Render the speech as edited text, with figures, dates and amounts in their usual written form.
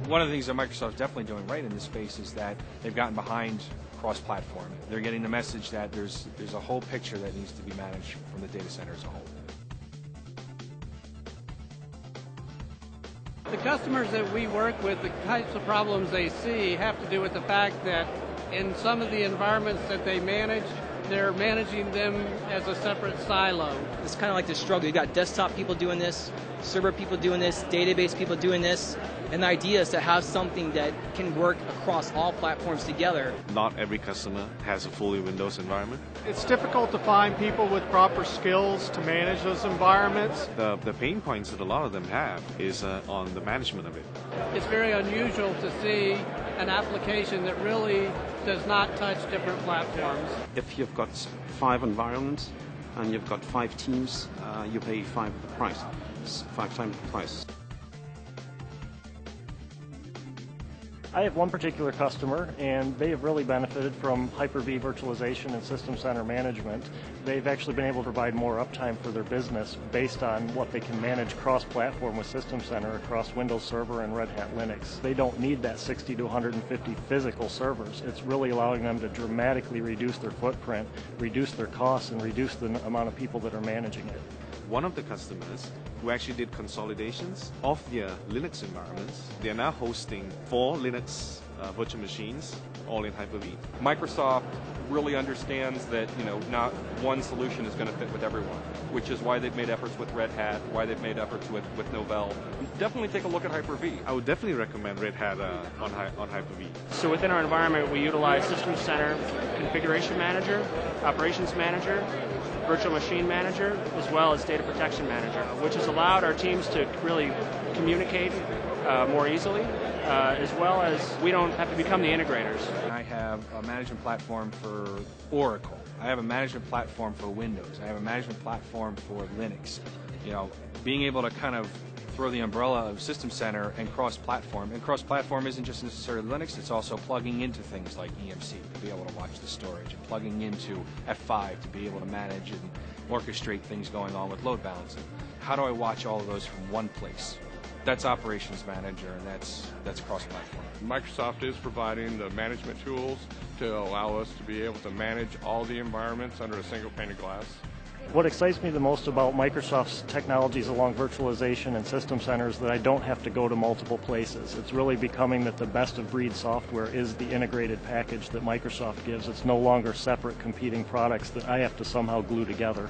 One of the things that Microsoft's definitely doing right in this space is that they've gotten behind cross-platform. They're getting the message that there's a whole picture that needs to be managed from the data center as a whole. The customers that we work with, the types of problems they see have to do with the fact that in some of the environments that they manage, they're managing them as a separate silo. It's kind of like this struggle. You got desktop people doing this, server people doing this, database people doing this, and the idea is to have something that can work across all platforms together. Not every customer has a fully Windows environment. It's difficult to find people with proper skills to manage those environments. The pain points that a lot of them have is on the management of it. It's very unusual to see an application that really does not touch different platforms. If you've got 5 environments and you've got 5 teams, you pay 5 times the price. I have one particular customer, and they have really benefited from Hyper-V virtualization and System Center management. They've actually been able to provide more uptime for their business based on what they can manage cross-platform with System Center across Windows Server and Red Hat Linux. They don't need that 60 to 150 physical servers. It's really allowing them to dramatically reduce their footprint, reduce their costs, and reduce the amount of people that are managing it. One of the customers who actually did consolidations of their Linux environments, they are now hosting 4 Linux virtual machines, all in Hyper-V. Microsoft really understands that not one solution is going to fit with everyone, which is why they've made efforts with Red Hat, why they've made efforts with Novell. Definitely take a look at Hyper-V. I would definitely recommend Red Hat on Hyper-V. So within our environment, we utilize System Center, Configuration Manager, Operations Manager, Virtual Machine Manager, as well as Data Protection Manager, which has allowed our teams to really communicate more easily, as well as we don't have to become the integrators. I have a management platform for Oracle. I have a management platform for Windows. I have a management platform for Linux. Being able to kind of throw the umbrella of System Center and cross-platform. And cross-platform isn't just necessarily Linux, it's also plugging into things like EMC to be able to watch the storage, and plugging into F5 to be able to manage and orchestrate things going on with load balancing. How do I watch all of those from one place? That's Operations Manager, and that's cross-platform. Microsoft is providing the management tools to allow us to be able to manage all the environments under a single pane of glass. What excites me the most about Microsoft's technologies along virtualization and System Center is that I don't have to go to multiple places. It's really becoming that the best of breed software is the integrated package that Microsoft gives. It's no longer separate competing products that I have to somehow glue together.